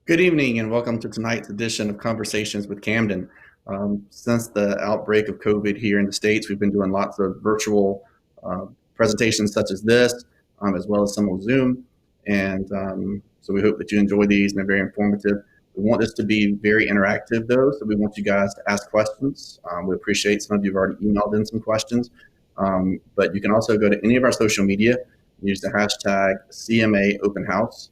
Good evening and welcome to tonight's edition of Conversations with Camden. Since the outbreak of COVID here in the States, we've been doing lots of virtual presentations such as this, as well as some on Zoom. And so we hope that you enjoy these and they're very informative. We want this to be very interactive though, so we want you guys to ask questions. We appreciate some of you have already emailed in some questions, but you can also go to any of our social media, use the hashtag CMA Open House,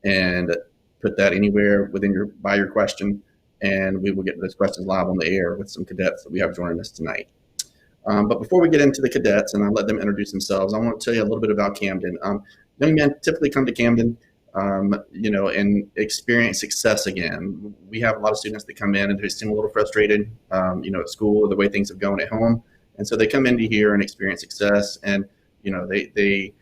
and put that anywhere within your question, and we will get those questions live on the air with some cadets that we have joining us tonight. But before we get into the cadets and I let them introduce themselves, I want to tell you a little bit about Camden. Young men typically come to Camden, and experience success again. We have a lot of students that come in and they seem a little frustrated, at school or the way things have gone at home, and so they come into here and experience success, and they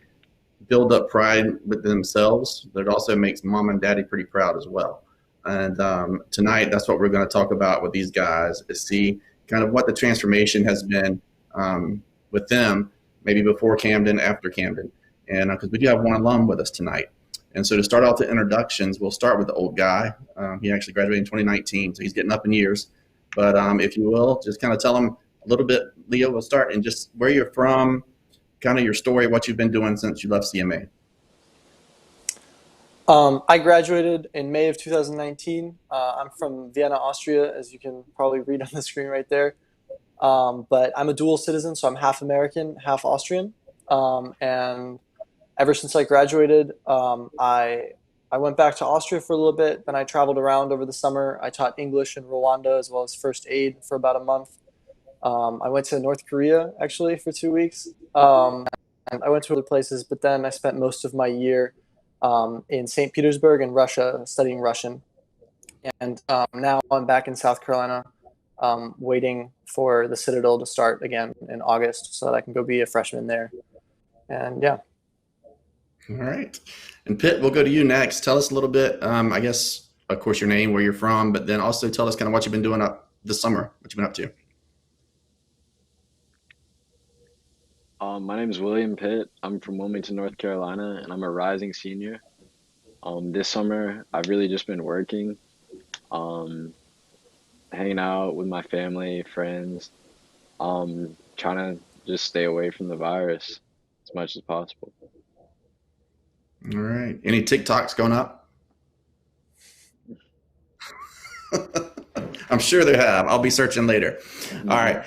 build up pride with themselves, but it also makes mom and daddy pretty proud as well. And tonight, that's what we're going to talk about with these guys, is see kind of what the transformation has been with them, maybe before Camden, after Camden. And because we do have one alum with us tonight. And so to start off the introductions, we'll start with the old guy. He actually graduated in 2019, so he's getting up in years. But if you will, just kind of tell him a little bit, Leo, we'll start, and just where you're from, kind of your story, what you've been doing since you left CMA. I graduated in May of 2019. I'm from Vienna, Austria, as you can probably read on the screen right there. But I'm a dual citizen, so I'm half American, half Austrian. And ever since I graduated, I went back to Austria for a little bit. Then I traveled around over the summer. I taught English in Rwanda as well as first aid for about a month. I went to North Korea actually for 2 weeks. And I went to other places, but then I spent most of my year in St. Petersburg in Russia studying Russian. And now I'm back in South Carolina, waiting for the Citadel to start again in August so that I can go be a freshman there. And yeah. All right. And Pitt, we'll go to you next. Tell us a little bit, I guess, of course, your name, where you're from, but then also tell us kind of what you've been doing up this summer, what you've been up to. My name is William Pitt. I'm from Wilmington, North Carolina, and I'm a rising senior. This summer, I've really just been working, um, hanging out with my family, friends, trying to just stay away from the virus as much as possible. All right. Any TikToks going up? I'm sure they have. I'll be searching later. All right.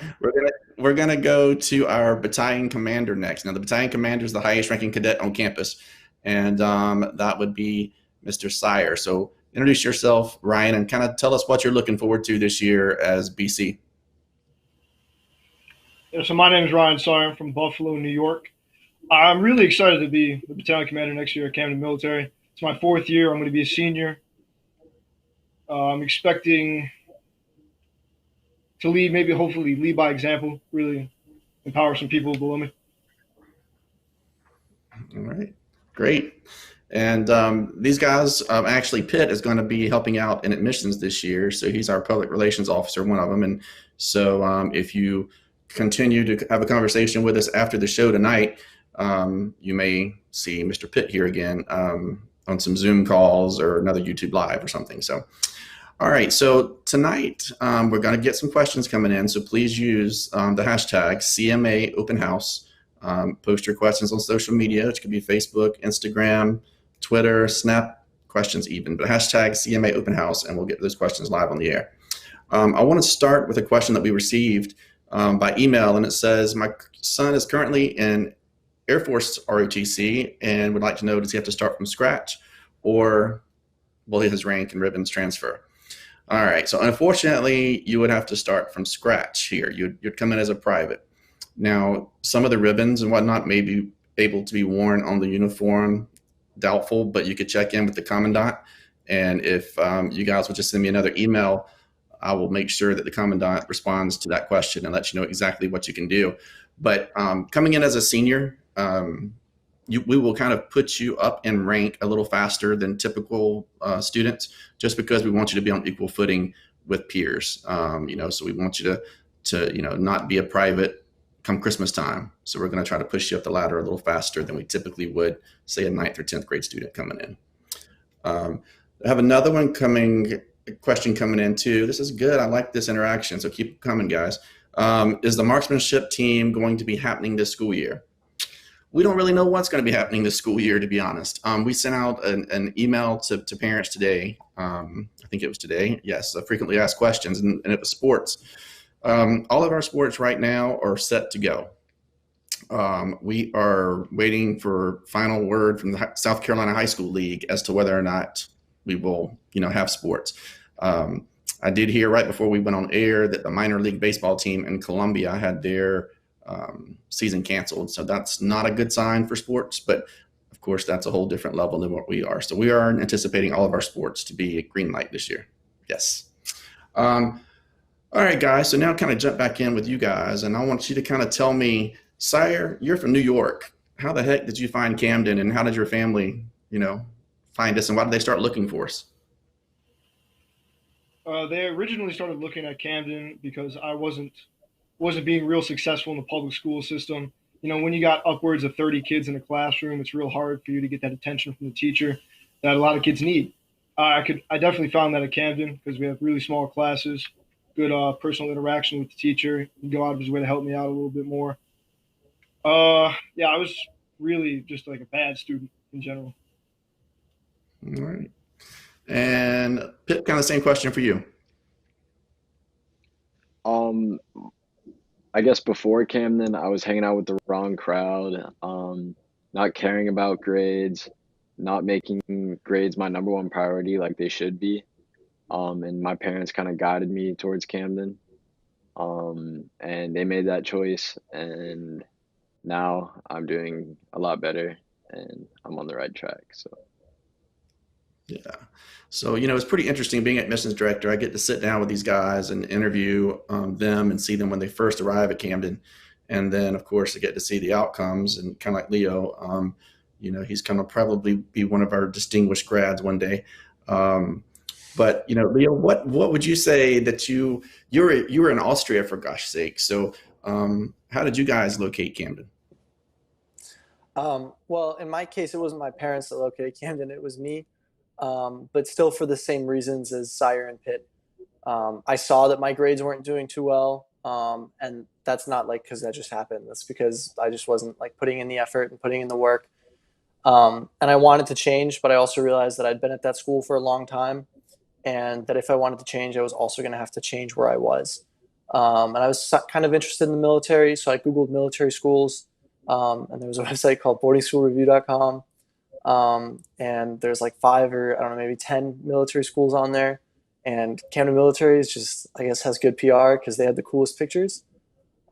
We're gonna go to our battalion commander next. Now, the battalion commander is the highest ranking cadet on campus, and that would be Mr. Sire. So introduce yourself, Ryan, and kind of tell us what you're looking forward to this year as BC. Yeah, so my name is Ryan Sire. I'm from Buffalo, New York. I'm really excited to be the battalion commander next year at Camden Military. It's my fourth year. I'm going to be a senior. I'm expecting to lead, maybe hopefully lead by example, really empower some people below me. All right, great. And these guys, actually, Pitt is going to be helping out in admissions this year. So he's our public relations officer, one of them. And so if you continue to have a conversation with us after the show tonight, you may see Mr. Pitt here again on some Zoom calls or another YouTube Live or something. So, all right. So tonight we're going to get some questions coming in. So please use the hashtag CMA Open House. Post your questions on social media, which could be Facebook, Instagram, Twitter, Snap, questions even, but hashtag CMA Open House, and we'll get those questions live on the air. I want to start with a question that we received by email, and it says, my son is currently in Air Force ROTC and would like to know, does he have to start from scratch or will his rank and ribbons transfer? All right, so unfortunately, you would have to start from scratch here. You'd come in as a private. Now, some of the ribbons and whatnot may be able to be worn on the uniform, doubtful, but you could check in with the commandant. And if you guys would just send me another email, I will make sure that the commandant responds to that question and let you know exactly what you can do. But coming in as a senior, we will kind of put you up in rank a little faster than typical students, just because we want you to be on equal footing with peers. So we want you to not be a private come Christmas time. So we're going to try to push you up the ladder a little faster than we typically would, say, a 9th or 10th grade student coming in. I have another question coming in too. This is good. I like this interaction. So keep coming, guys. Is the marksmanship team going to be happening this school year? We don't really know what's going to be happening this school year, to be honest. We sent out an email to parents today. I think it was today. Yes, frequently asked questions, and it was sports. All of our sports right now are set to go. We are waiting for final word from the South Carolina High School League as to whether or not we will, have sports. I did hear right before we went on air that the minor league baseball team in Columbia had their season canceled. So that's not a good sign for sports, but of course that's a whole different level than what we are. So we are anticipating all of our sports to be a green light this year. Yes. All right, guys. So now kind of jump back in with you guys, and I want you to kind of tell me, Sire, you're from New York. How the heck did you find Camden, and how did your family, find us, and why did they start looking for us? They originally started looking at Camden because I wasn't being real successful in the public school system. When you got upwards of 30 kids in a classroom, it's real hard for you to get that attention from the teacher that a lot of kids need. I definitely found that at Camden because we have really small classes, good personal interaction with the teacher. He go out of his way to help me out a little bit more. Yeah, I was really just like a bad student in general. All right. And Pip, kind of same question for you. I guess before Camden, I was hanging out with the wrong crowd, not caring about grades, not making grades my number one priority like they should be. And my parents kind of guided me towards Camden. And they made that choice, and now I'm doing a lot better and I'm on the right track. So Yeah. So, it's pretty interesting being admissions director. I get to sit down with these guys and interview them and see them when they first arrive at Camden. And then, of course, I get to see the outcomes, and kind of like Leo, he's going to probably be one of our distinguished grads one day. But, Leo, what would you say that you were in Austria, for gosh sake. So how did you guys locate Camden? Well, in my case, it wasn't my parents that located Camden, it was me. But still for the same reasons as Sire and Pitt. I saw that my grades weren't doing too well. And that's not like because that just happened. That's because I just wasn't like putting in the effort and putting in the work. And I wanted to change, but I also realized that I'd been at that school for a long time, and that if I wanted to change, I was also going to have to change where I was. And I was kind of interested in the military, so I Googled military schools, and there was a website called boardingschoolreview.com. And there's like 5 or I don't know, maybe 10 military schools on there. And Camden Military is just, I guess, has good PR because they had the coolest pictures.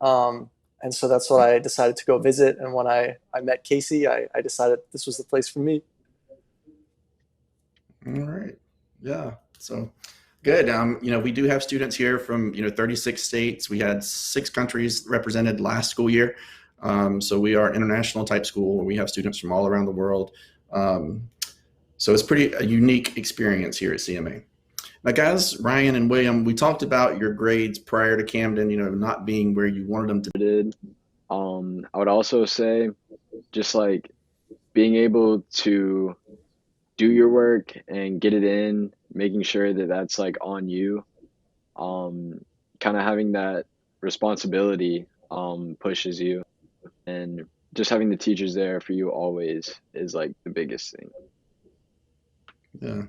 And so that's what I decided to go visit. And when I met Casey, I decided this was the place for me. All right. Yeah. So good. We do have students here from, 36 states. We had 6 countries represented last school year. So we are an international type school where we have students from all around the world. So it's a unique experience here at CMA. Now, guys, Ryan and William, we talked about your grades prior to Camden, not being where you wanted them to be. I would also say just like being able to do your work and get it in, making sure that that's like on you, kind of having that responsibility pushes you, and just having the teachers there for you always is like the biggest thing. Yeah.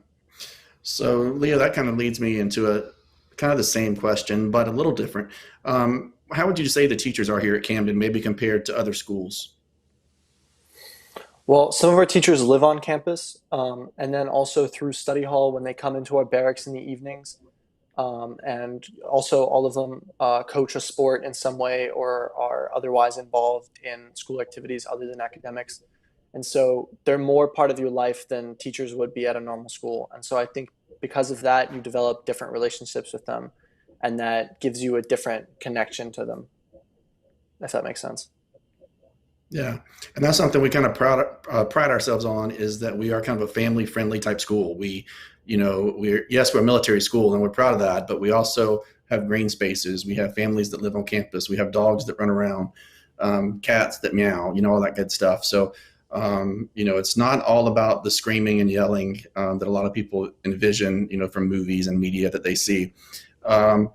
So, Leo, that kind of leads me into a kind of the same question, but a little different. How would you say the teachers are here at Camden, maybe compared to other schools? Well, some of our teachers live on campus, and then also through study hall when they come into our barracks in the evenings. And also all of them coach a sport in some way or are otherwise involved in school activities other than academics. And so they're more part of your life than teachers would be at a normal school. And so I think because of that, you develop different relationships with them, and that gives you a different connection to them, if that makes sense. Yeah. And that's something we kind of pride ourselves on, is that we are kind of a family friendly type school. We're a military school and we're proud of that, but we also have green spaces. We have families that live on campus. We have dogs that run around, cats that meow, all that good stuff. So It's not all about the screaming and yelling that a lot of people envision, from movies and media that they see. Um,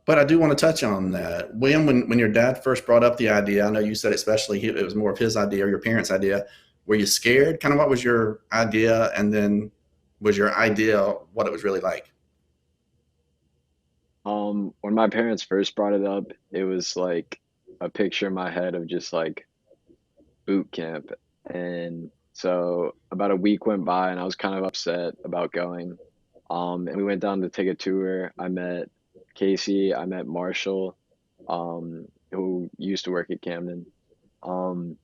but I do want to touch on that. William, when your dad first brought up the idea, I know you said especially it was more of his idea or your parents' idea. Were you scared? Kind of what was your idea? And then was your idea what it was really like? When my parents first brought it up, it was like a picture in my head of just like boot camp. And so about a week went by and I was kind of upset about going. And we went down to take a tour. I met Casey, I met Marshall, who used to work at Camden. Um,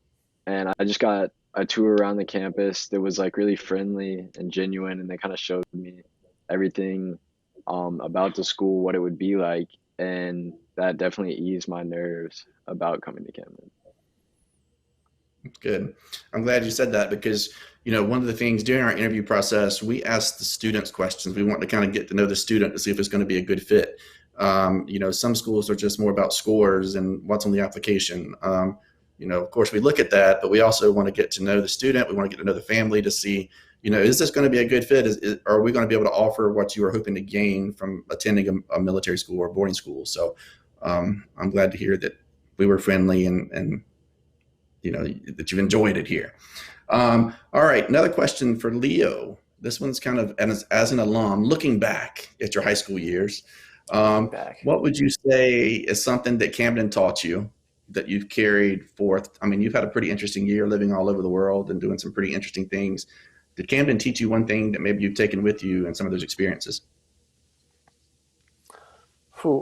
and I just got a tour around the campus that was like really friendly and genuine, and they kind of showed me everything about the school, what it would be like, and that definitely eased my nerves about coming to Camden. Good. I'm glad you said that because, one of the things during our interview process, we ask the students questions. We want to kind of get to know the student to see if it's going to be a good fit. Some schools are just more about scores and what's on the application. Of course, we look at that, but we also want to get to know the student. We want to get to know the family to see, is this going to be a good fit? Are we going to be able to offer what you are hoping to gain from attending a military school or boarding school? So I'm glad to hear that we were friendly and that you've enjoyed it here. All right, another question for Leo. This one's kind of as an alum, looking back at your high school years, Back. what would you say is something that Camden taught you that you've carried forth? I mean, you've had a pretty interesting year living all over the world and doing some pretty interesting things. Did Camden teach you one thing that maybe you've taken with you in some of those experiences?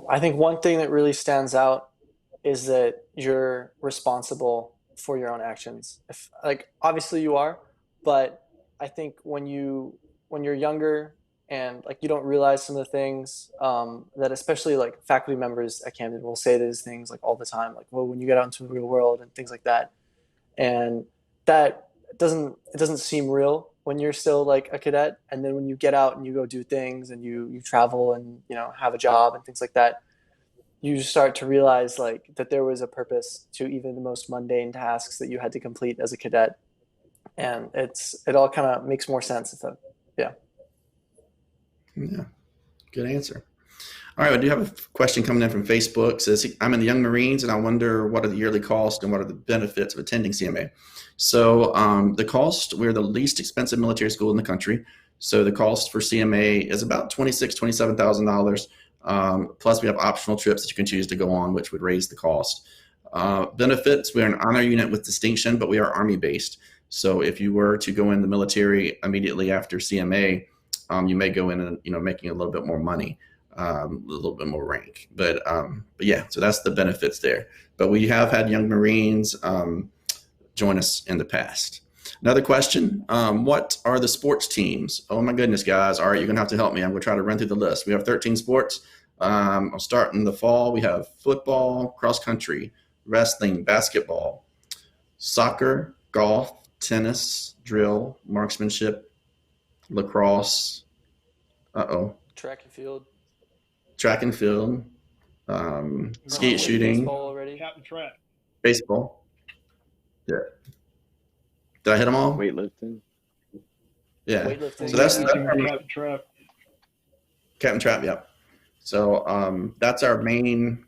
I think one thing that really stands out is that you're responsible for your own actions. If like obviously you are, but I think when you're younger and like you don't realize some of the things that especially like faculty members at Camden will say these things like all the time, like well when you get out into the real world and things like that, and that it doesn't seem real when you're still like a cadet, and then when you get out and you go do things and you travel and have a job and things like that, you start to realize like that there was a purpose to even the most mundane tasks that you had to complete as a cadet, and it all kind of makes more sense. Yeah. Yeah, good answer. All right, I do have a question coming in from Facebook. It says, I'm in the Young Marines and I wonder what are the yearly costs and what are the benefits of attending CMA? So the cost, we're the least expensive military school in the country. So the cost for CMA is about $26,000, $27,000. Plus we have optional trips that you can choose to go on, which would raise the cost. Benefits, we're an honor unit with distinction, but we are Army based. So if you were to go in the military immediately after CMA, you may go in and, making a little bit more money, a little bit more rank. But yeah, so that's the benefits there. But we have had Young Marines join us in the past. Another question, what are the sports teams? Oh my goodness, guys. All right, you're gonna have to help me. I'm gonna try to run through the list. We have 13 sports. I'll start in the fall. We have football, cross country, wrestling, basketball, soccer, golf, tennis, drill, marksmanship, lacrosse, Track and field. track and field, skate shooting, Baseball already. Captain Track. baseball. Yeah. Did I hit them all? Weightlifting. Yeah. Weightlifting. So that's Captain Trap. Captain Trap. Yep. So that's our main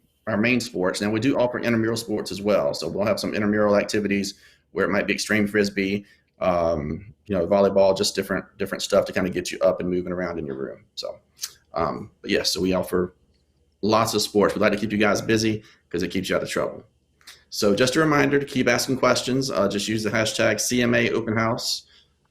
sports. Now we do offer intramural sports as well. So we'll have some intramural activities where it might be extreme frisbee, volleyball, just different stuff to kind of get you up and moving around in your room. So, but yes, so we offer lots of sports. We'd like to keep you guys busy because it keeps you out of trouble. So just a reminder to keep asking questions. Just use the hashtag CMA Open House.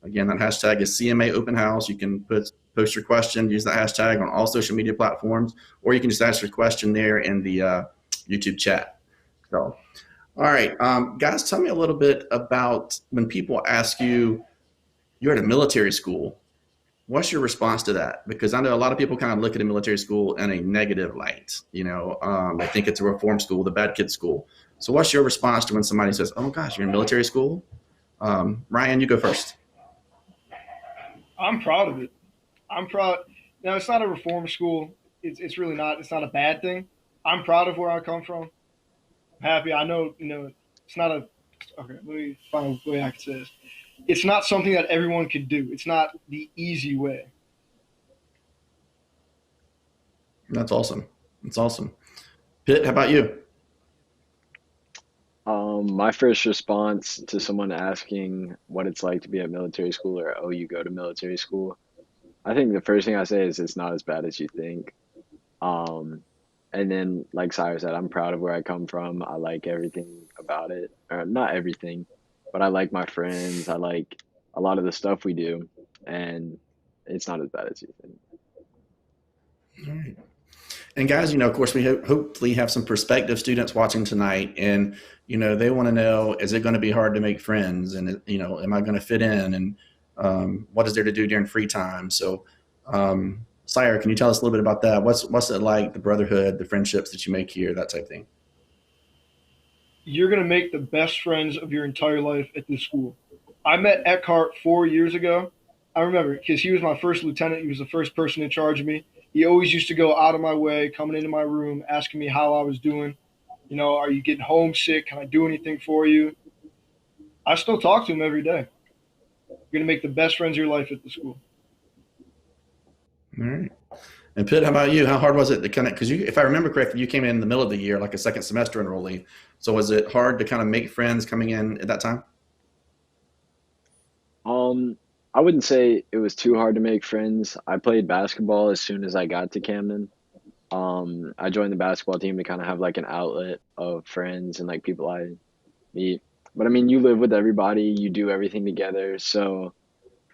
Again, that hashtag is CMA Open House. You can post your question, use that hashtag on all social media platforms, or you can just ask your question there in the YouTube chat. So, all right, guys, tell me a little bit about when people ask you, you're at a military school, what's your response to that? Because I know a lot of people kind of look at a military school in a negative light. They think it's a reform school, the bad kid school. So what's your response to when somebody says, oh gosh, you're in military school? Ryan, you go first. I'm proud of it. I'm proud. Now, it's not a reform school. It's really not. It's not a bad thing. I'm proud of where I come from. I'm happy. I know, it's not a Okay, let me find a way I can say this. It's not something that everyone can do. It's not the easy way. That's awesome. That's awesome. Pitt, how about you? My first response to someone asking what it's like to be at military school or, oh, you go to military school, I think the first thing I say is it's not as bad as you think. Um, and then, like Cyrus said, I'm proud of where I come from. I like everything about it, or not everything, but I like my friends. I like a lot of the stuff we do, and it's not as bad as you think. All right. And guys, of course, we hopefully have some prospective students watching tonight, and they want to know: is it going to be hard to make friends? And am I going to fit in? And what is there to do during free time? So, Sire, can you tell us a little bit about that? What's it like, the brotherhood, the friendships that you make here, that type of thing? You're going to make the best friends of your entire life at this school. I met Eckhart 4 years ago. I remember because he was my first lieutenant. He was the first person in charge of me. He always used to go out of my way, coming into my room, asking me how I was doing. Are you getting homesick? Can I do anything for you? I still talk to him every day. You're going to make the best friends of your life at the school. All right. And Pitt, how about you? How hard was it to kind of, because if I remember correctly, you came in the middle of the year, like a second semester enrollee. So was it hard to kind of make friends coming in at that time? Um, I wouldn't say it was too hard to make friends. I played basketball as soon as I got to Camden. I joined the basketball team to kind of have like an outlet of friends and like people I meet. But I mean, you live with everybody, you do everything together. So,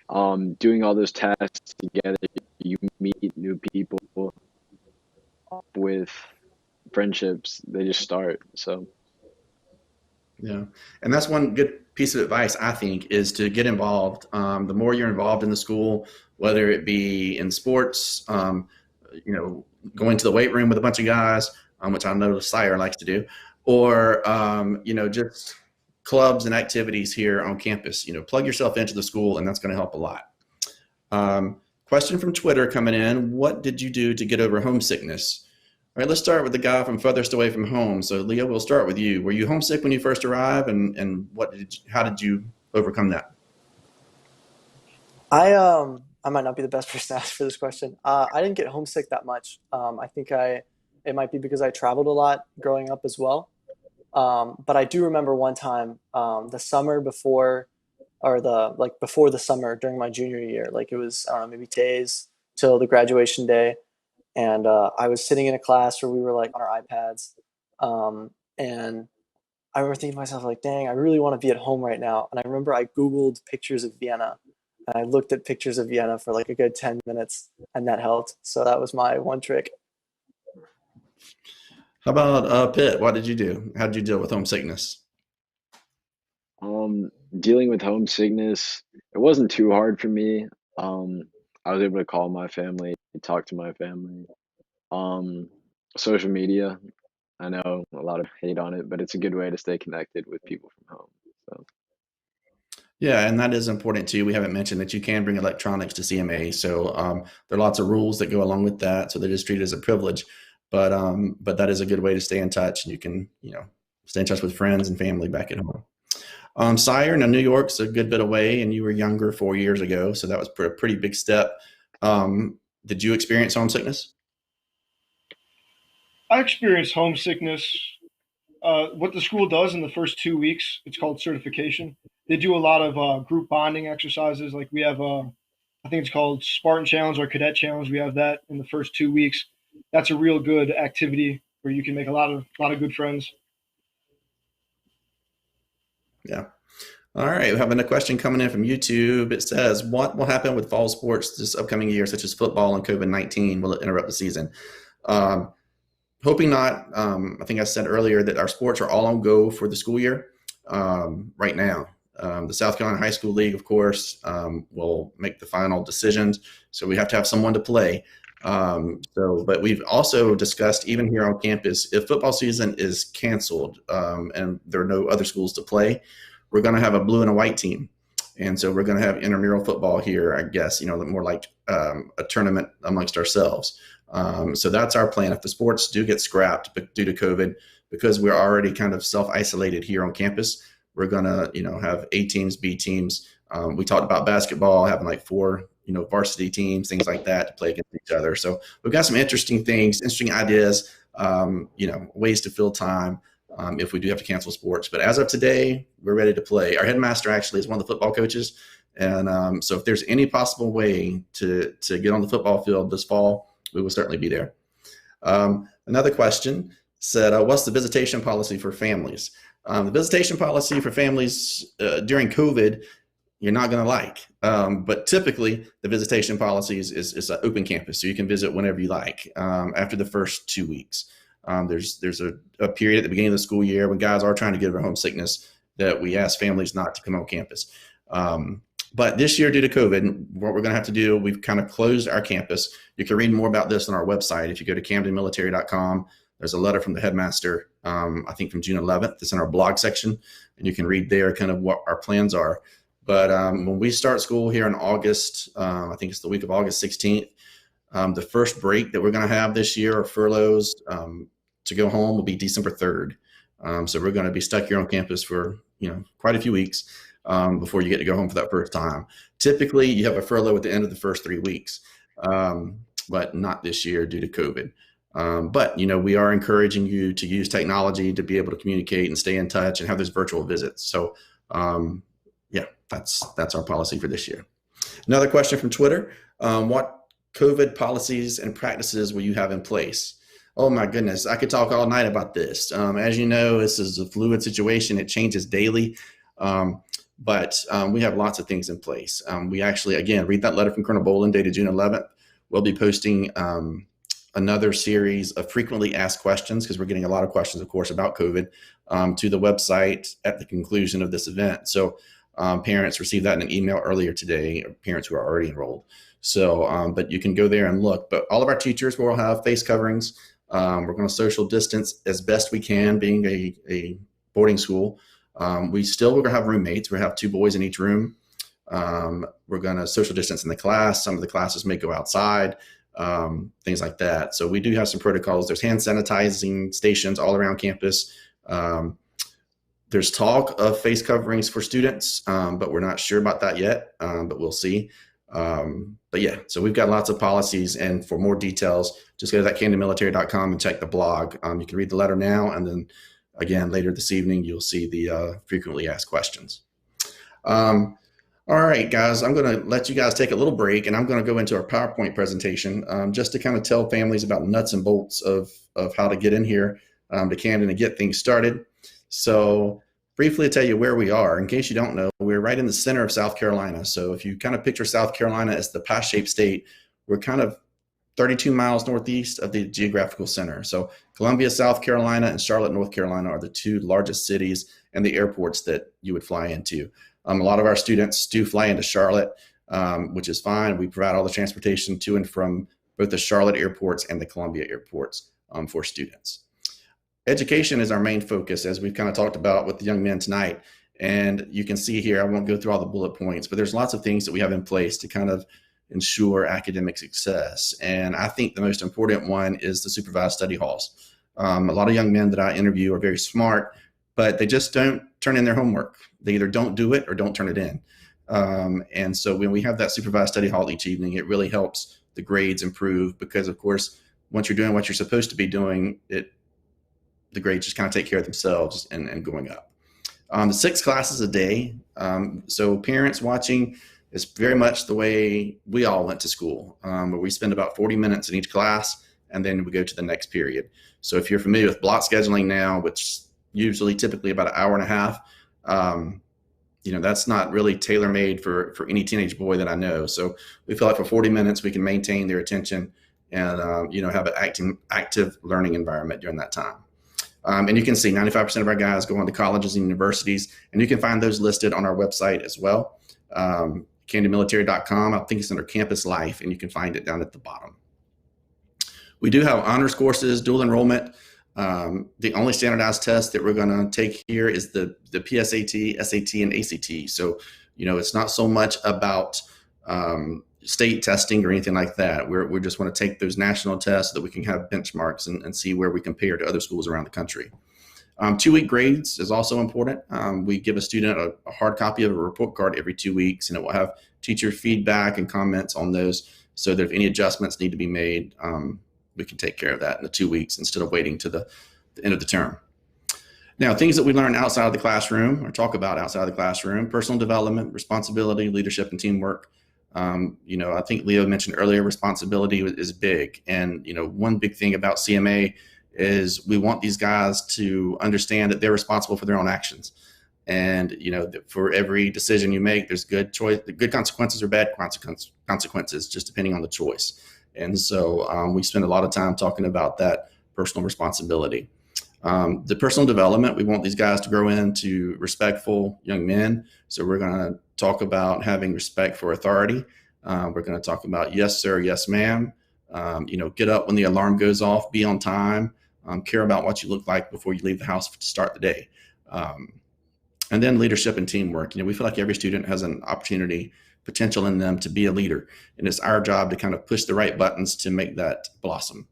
doing all those tasks together, you meet new people with friendships, they just start. So, Yeah. And that's one good piece of advice, I think, is to get involved. The more you're involved in the school, whether it be in sports, going to the weight room with a bunch of guys, which I know Sire likes to do, or, just clubs and activities here on campus. Plug yourself into the school, and that's going to help a lot. Question from Twitter coming in. What did you do to get over homesickness? All right, let's start with the guy from furthest away from home. So, Leo, we'll start with you. Were you homesick when you first arrived, and how did you overcome that? I might not be the best person to ask for this question. I didn't get homesick that much. I think it might be because I traveled a lot growing up as well. But I do remember one time, the summer before, or before the summer during my junior year, like it was, I don't know, maybe days till the graduation day. And I was sitting in a class where we were like on our iPads. And I remember thinking to myself, like, dang, I really want to be at home right now. And I remember I Googled pictures of Vienna, and I looked at pictures of Vienna for like a good 10 minutes, and that helped. So that was my one trick. How about Pitt? What did you do? How did you deal with homesickness? dealing with homesickness, it wasn't too hard for me. Um, I was able to call my family, talk to my family. Um, Social media, I know a lot of hate on it, but it's a good way to stay connected with people from home. So, Yeah, and that is important too. We haven't mentioned that you can bring electronics to CMA, so there are lots of rules that go along with that. So they're just treated as a privilege, but that is a good way to stay in touch, and you can stay in touch with friends and family back at home. Sire, now New York's a good bit away, and you were younger 4 years ago, so that was a pretty big step. Did you experience homesickness? I experienced homesickness. What the school does in the first 2 weeks, it's called certification. They do a lot of group bonding exercises. Like we have, I think it's called Spartan Challenge or Cadet Challenge. We have that in the first 2 weeks. That's a real good activity where you can make a lot of good friends. Yeah. All right, we have a question coming in from YouTube. It says, what will happen with fall sports this upcoming year, such as football and COVID-19? Will it interrupt the season? Um, Hoping not. I think I said earlier that our sports are all on go for the school year right now. The South Carolina High School League, of course, will make the final decisions. So we have to have someone to play. But we've also discussed, even here on campus, if football season is canceled and there are no other schools to play, we're going to have a blue and a white team. And so we're going to have intramural football here, I guess, more like a tournament amongst ourselves. So that's our plan. If the sports do get scrapped due to COVID, because we're already kind of self-isolated here on campus, we're going to, have A teams, B teams. We talked about basketball, having like 4, varsity teams, things like that to play against each other. So we've got some interesting things, interesting ideas, ways to fill time if we do have to cancel sports. But as of today, we're ready to play. Our headmaster actually is one of the football coaches. And so if there's any possible way to get on the football field this fall, we will certainly be there. Another question said, what's the visitation policy for families? The visitation policy for families during COVID, you're not going to like. But typically, the visitation policy is an open campus, so you can visit whenever you like after the first 2 weeks. There's a period at the beginning of the school year when guys are trying to get over homesickness that we ask families not to come on campus. But this year, due to COVID, what we're going to have to do, we've kind of closed our campus. You can read more about this on our website. If you go to camdenmilitary.com, there's a letter from the headmaster, I think from June 11th. It's in our blog section, and you can read there kind of what our plans are. But when we start school here in August, I think it's the week of August 16th, the first break that we're going to have this year, or furloughs to go home, will be December 3rd. So we're going to be stuck here on campus for quite a few weeks before you get to go home for that first time. Typically, you have a furlough at the end of the first 3 weeks, but not this year due to COVID. But we are encouraging you to use technology to be able to communicate and stay in touch and have those virtual visits. So that's our policy for this year. Another question from Twitter: what COVID policies and practices will you have in place? Oh my goodness, I could talk all night about this. As you know, this is a fluid situation; it changes daily. But we have lots of things in place. We actually, again, read that letter from Colonel Bolin dated June 11th. We'll be posting another series of frequently asked questions, because we're getting a lot of questions, of course, about COVID, to the website at the conclusion of this event. So parents received that in an email earlier today, parents who are already enrolled. So, but you can go there and look. But all of our teachers will have face coverings. We're going to social distance as best we can, being a boarding school. We're going to have roommates. We have 2 boys in each room. We're going to social distance in the class. Some of the classes may go outside, things like that. So we do have some protocols. There's hand sanitizing stations all around campus. There's talk of face coverings for students, but we're not sure about that yet, but we'll see. But yeah, so we've got lots of policies, and for more details, just go to that camdenmilitary.com and check the blog. You can read the letter now, and then again, later this evening, you'll see the frequently asked questions. All right, guys, I'm going to let you guys take a little break, and I'm going to go into our PowerPoint presentation just to kind of tell families about nuts and bolts of how to get in here to Camden and get things started. So briefly to tell you where we are, in case you don't know, we're right in the center of South Carolina. So if you kind of picture South Carolina as the pie-shaped state, we're kind of 32 miles northeast of the geographical center. So Columbia, South Carolina, and Charlotte, North Carolina are the 2 largest cities and the airports that you would fly into. A lot of our students do fly into Charlotte, which is fine. We provide all the transportation to and from both the Charlotte airports and the Columbia airports for students. Education is our main focus, as we've kind of talked about with the young men tonight. And you can see here, I won't go through all the bullet points, but there's lots of things that we have in place to kind of ensure academic success. And I think the most important one is the supervised study halls. A lot of young men that I interview are very smart, but they just don't turn in their homework. They either don't do it or don't turn it in. And so when we have that supervised study hall each evening, it really helps the grades improve, because of course, once you're doing what you're supposed to be doing, the grades just kind of take care of themselves and going up. The 6 classes a day. So parents watching, is very much the way we all went to school, where we spend about 40 minutes in each class, and then we go to the next period. So if you're familiar with block scheduling now, which usually typically about an hour and a half, that's not really tailor-made for any teenage boy that I know. So we feel like for 40 minutes, we can maintain their attention and, have an active learning environment during that time. And you can see 95% of our guys go on to colleges and universities, and you can find those listed on our website as well. CamdenMilitary.com. I think it's under Campus Life, and you can find it down at the bottom. We do have honors courses, dual enrollment. The only standardized test that we're going to take here is the PSAT, SAT, and ACT. So, it's not so much about state testing or anything like that. We just want to take those national tests so that we can have benchmarks and see where we compare to other schools around the country. 2-week grades is also important. We give a student a hard copy of a report card every 2 weeks, and it will have teacher feedback and comments on those, so that if any adjustments need to be made, we can take care of that in the 2 weeks instead of waiting to the end of the term. Now, things that we learn outside of the classroom or talk about outside of the classroom: personal development, responsibility, leadership, and teamwork. I think Leo mentioned earlier, responsibility is big. And, one big thing about CMA is we want these guys to understand that they're responsible for their own actions. And, for every decision you make, there's good consequences or bad consequences, just depending on the choice. And so we spend a lot of time talking about that personal responsibility. The personal development, we want these guys to grow into respectful young men. So we're going to talk about having respect for authority. We're going to talk about yes, sir, yes, ma'am. Get up when the alarm goes off, be on time, care about what you look like before you leave the house to start the day. And then leadership and teamwork. We feel like every student has an opportunity, potential in them to be a leader. And it's our job to kind of push the right buttons to make that blossom.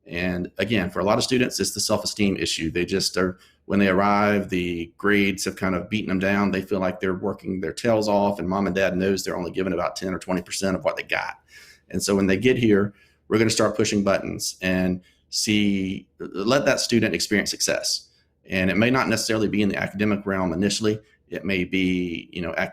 And again, for a lot of students, it's the self-esteem issue. They just are, when they arrive, the grades have kind of beaten them down. They feel like they're working their tails off, and mom and dad knows they're only given about 10 or 20% of what they got. And so when they get here, we're going to start pushing buttons and let that student experience success. And it may not necessarily be in the academic realm initially. It may be,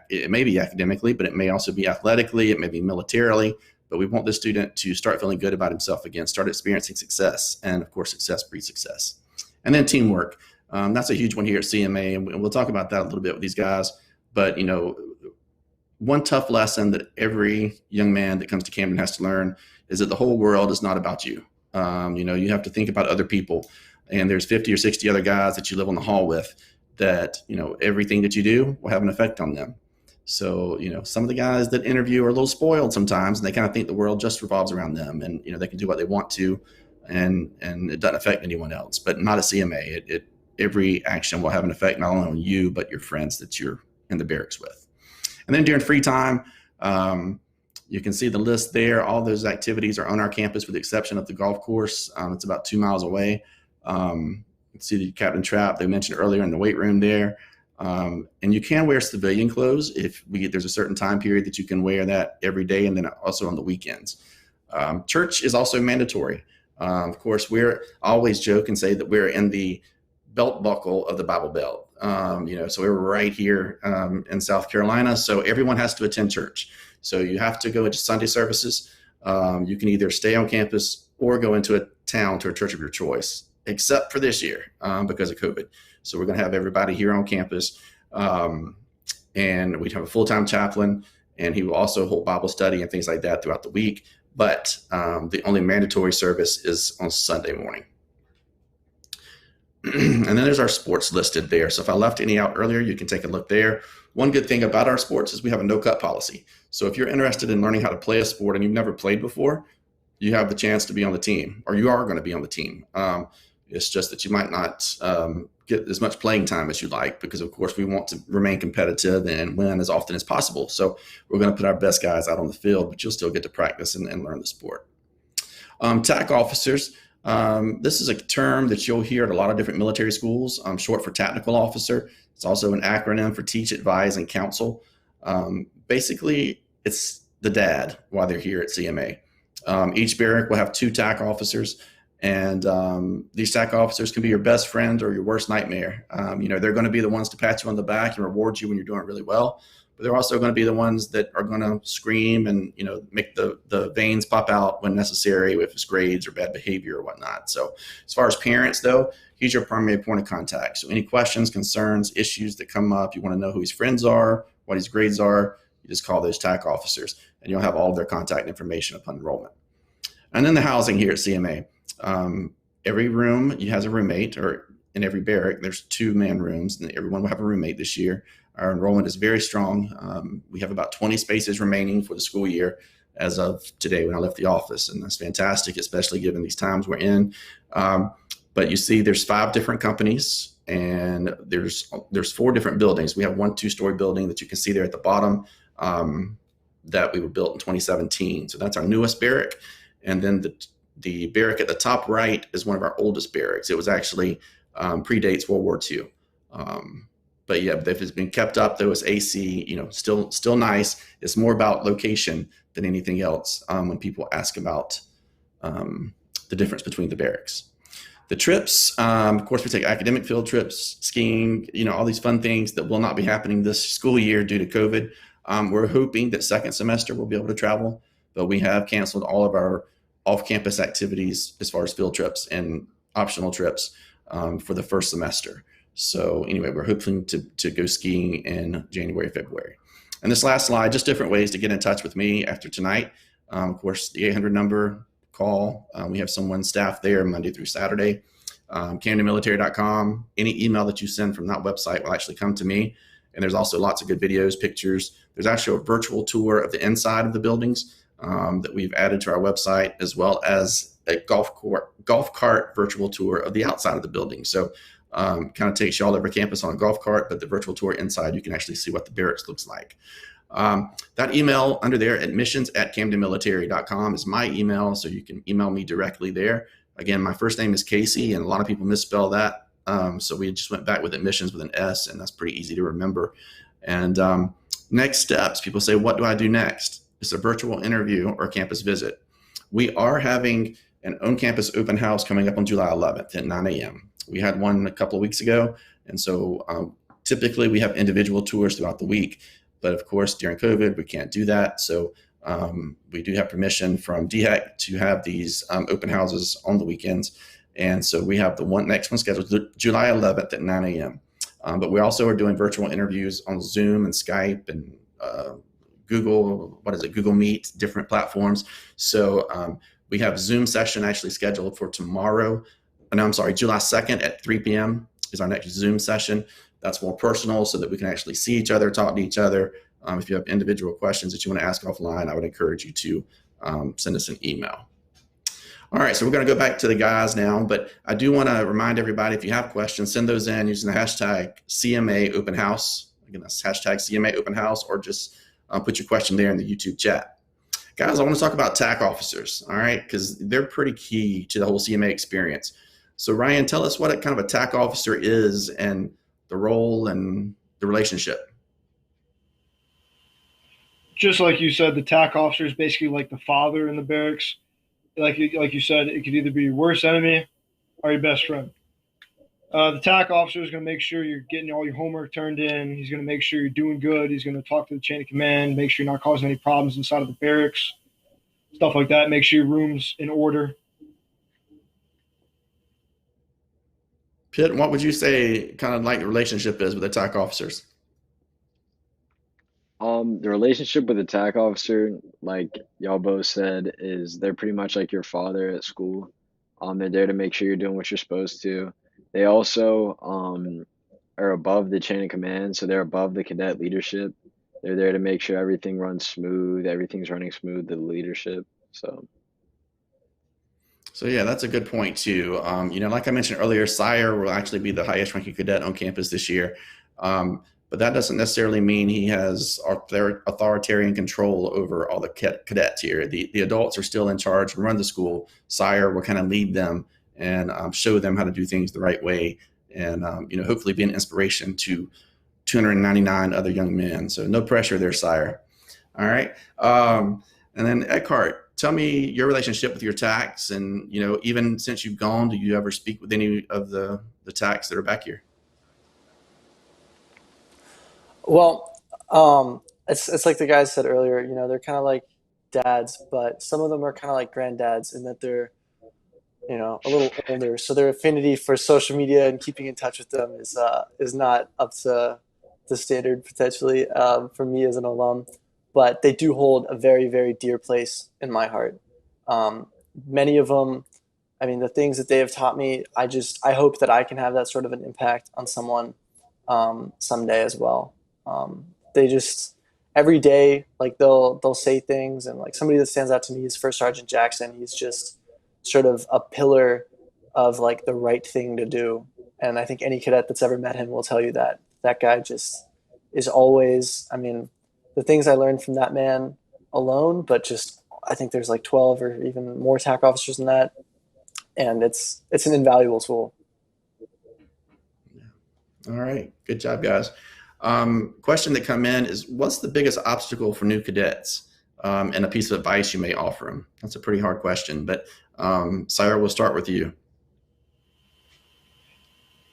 it may be academically, but it may also be athletically, it may be militarily. But we want the student to start feeling good about himself again, start experiencing success. And of course, success breeds success. And then teamwork. That's a huge one here at CMA. And we'll talk about that a little bit with these guys. But, one tough lesson that every young man that comes to Camden has to learn is that the whole world is not about you. You have to think about other people. And there's 50 or 60 other guys that you live on the hall with that, everything that you do will have an effect on them. So, some of the guys that interview are a little spoiled sometimes, and they kind of think the world just revolves around them, and, they can do what they want to, and it doesn't affect anyone else, but not at CMA. Every action will have an effect, not only on you, but your friends that you're in the barracks with. And then during free time, you can see the list there. All those activities are on our campus with the exception of the golf course. It's about 2 miles away. See the captain trap they mentioned earlier in the weight room there. And you can wear civilian clothes there's a certain time period that you can wear that every day, and then also on the weekends. Church is also mandatory. Of course, we're always joke and say that we're in the belt buckle of the Bible Belt. So we're right here in South Carolina. So everyone has to attend church. So you have to go into Sunday services. You can either stay on campus or go into a town to a church of your choice, except for this year because of COVID. So we're going to have everybody here on campus, and we'd have a full-time chaplain, and he will also hold Bible study and things like that throughout the week. But the only mandatory service is on Sunday morning. And then there's our sports listed there. So if I left any out earlier, you can take a look there. One good thing about our sports is we have a no-cut policy. So if you're interested in learning how to play a sport and you've never played before, you have the chance to be on the team, or you are going to be on the team. It's just that you might not get as much playing time as you'd like, because of course we want to remain competitive and win as often as possible. So we're going to put our best guys out on the field, but you'll still get to practice and learn the sport. TAC officers. This is a term that you'll hear at a lot of different military schools, short for tactical officer. It's also an acronym for teach, advise, and counsel. Basically, it's the dad while they're here at CMA. Each barrack will have 2 TAC officers, and these TAC officers can be your best friend or your worst nightmare. They're going to be the ones to pat you on the back and reward you when you're doing really well, but they're also going to be the ones that are going to scream and make the veins pop out when necessary if it's grades or bad behavior or whatnot. So as far as parents, though, he's your primary point of contact. So any questions, concerns, issues that come up, you want to know who his friends are, what his grades are, you just call those TAC officers, and you'll have all of their contact information upon enrollment. And then the housing here at CMA. Every room has a roommate, or in every barrack, there's 2-man rooms, and everyone will have a roommate this year. Our enrollment is very strong. We have about 20 spaces remaining for the school year as of today when I left the office, and that's fantastic, especially given these times we're in. But you see there's 5 different companies, and there's 4 different buildings. We have one 2-story building that you can see there at the bottom that we were built in 2017. So that's our newest barrack. And then the barrack at the top right is one of our oldest barracks. It was actually predates World War II. But yeah, if it's been kept up, though, it's AC, still nice. It's more about location than anything else when people ask about the difference between the barracks. The trips, of course, we take academic field trips, skiing, all these fun things that will not be happening this school year due to COVID. We're hoping that second semester we'll be able to travel, but we have canceled all of our off-campus activities as far as field trips and optional trips for the first semester. So anyway, we're hoping to go skiing in January, February. And this last slide, just different ways to get in touch with me after tonight. Of course, the 800 number, call. We have someone staff there Monday through Saturday. CamdenMilitary.com. Any email that you send from that website will actually come to me. And there's also lots of good videos, pictures. There's actually a virtual tour of the inside of the buildings that we've added to our website, as well as a golf cart virtual tour of the outside of the building. So kind of takes you all over campus on a golf cart, but the virtual tour inside, you can actually see what the barracks looks like. That email under there, admissions@camdenmilitary.com, is my email, so you can email me directly there. Again, my first name is Casey, and a lot of people misspell that. So we just went back with admissions with an S, and that's pretty easy to remember. And next steps, people say, what do I do next? It's a virtual interview or campus visit. We are having an on-campus open house coming up on July 11th at 9 a.m. We had one a couple of weeks ago, and so typically we have individual tours throughout the week. But of course, during COVID, we can't do that. So we do have permission from DHEC to have these open houses on the weekends. And so we have the next one scheduled July 11th at 9 a.m. But we also are doing virtual interviews on Zoom and Skype and Google Meet, different platforms. So we have Zoom session actually scheduled for tomorrow. No, I'm sorry, July 2nd at 3 p.m. is our next Zoom session. That's more personal so that we can actually see each other, talk to each other. If you have individual questions that you want to ask offline, I would encourage you to send us an email. All right, so we're going to go back to the guys now, but I do want to remind everybody, if you have questions, send those in using the hashtag CMA Open House. Again, that's hashtag CMA Open House, or just put your question there in the YouTube chat. Guys, I want to talk about TAC officers, all right, because they're pretty key to the whole CMA experience. So Ryan, tell us what kind of a TAC officer is and the role and the relationship. Just like you said, the TAC officer is basically like the father in the barracks. Like you said, it could either be your worst enemy or your best friend. The TAC officer is going to make sure you're getting all your homework turned in. He's going to make sure you're doing good. He's going to talk to the chain of command, make sure you're not causing any problems inside of the barracks, stuff like that. Make sure your room's in order. Pitt, what would you say kind of like the relationship is with the TAC officers? The relationship with the TAC officer, like y'all both said, is they're pretty much like your father at school. They're there to make sure you're doing what you're supposed to. They also are above the chain of command, so they're above the cadet leadership. They're there to make sure everything runs smooth, everything's running smooth to the leadership. So yeah, that's a good point too. Like I mentioned earlier, Sire will actually be the highest ranking cadet on campus this year. But that doesn't necessarily mean he has authoritarian control over all the cadets here. The adults are still in charge and run the school. Sire will kind of lead them and show them how to do things the right way, and hopefully be an inspiration to 299 other young men. So no pressure there, Sire. All right. And then Eckhart, tell me your relationship with your TACs, and even since you've gone, do you ever speak with any of the TACs that are back here? Well, it's like the guys said earlier, they're kind of like dads, but some of them are kind of like granddads in that they're, a little older. So their affinity for social media and keeping in touch with them is not up to the standard potentially for me as an alum, but they do hold a very, very dear place in my heart. Many of them, I mean, the things that they have taught me, I hope that I can have that sort of an impact on someone someday as well. They just every day, like they'll say things, and like somebody that stands out to me is First Sergeant Jackson. He's just sort of a pillar of like the right thing to do. And I think any cadet that's ever met him will tell you that that guy just is always, I mean, the things I learned from that man alone, but just, I think there's like 12 or even more TAC officers than that. And it's an invaluable tool. All right. Good job, guys. Question that come in is, what's the biggest obstacle for new cadets? And a piece of advice you may offer them. That's a pretty hard question, but Sire, we'll start with you.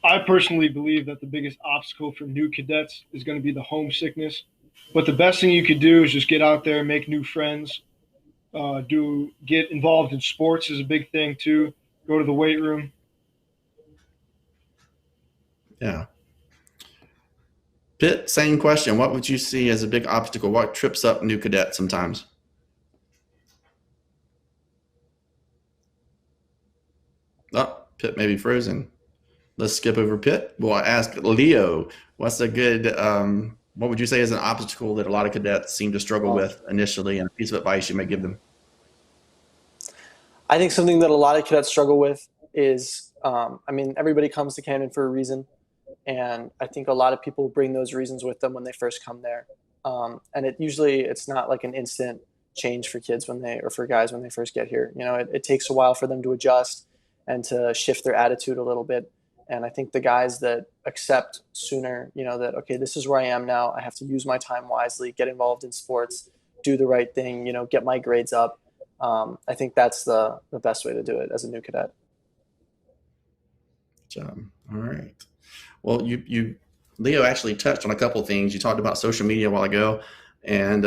I personally believe that the biggest obstacle for new cadets is going to be the homesickness. But the best thing you could do is just get out there, make new friends, get involved in sports is a big thing too. Go to the weight room. Yeah. Pitt, same question. What would you see as a big obstacle? What trips up new cadets sometimes? Oh, Pitt may be frozen. Let's skip over Pitt. We'll ask Leo, what's a good, what would you say is an obstacle that a lot of cadets seem to struggle with initially, and a piece of advice you may give them? I think something that a lot of cadets struggle with is, I mean, everybody comes to Camden for a reason. And I think a lot of people bring those reasons with them when they first come there. And it's not like an instant change for kids or for guys when they first get here. You know, it takes a while for them to adjust and to shift their attitude a little bit. And I think the guys that accept sooner, you know, that, okay, this is where I am now. I have to use my time wisely, get involved in sports, do the right thing, you know, get my grades up. I think that's the best way to do it as a new cadet. Good job. All right. Well, Leo actually touched on a couple of things. You talked about social media a while ago, and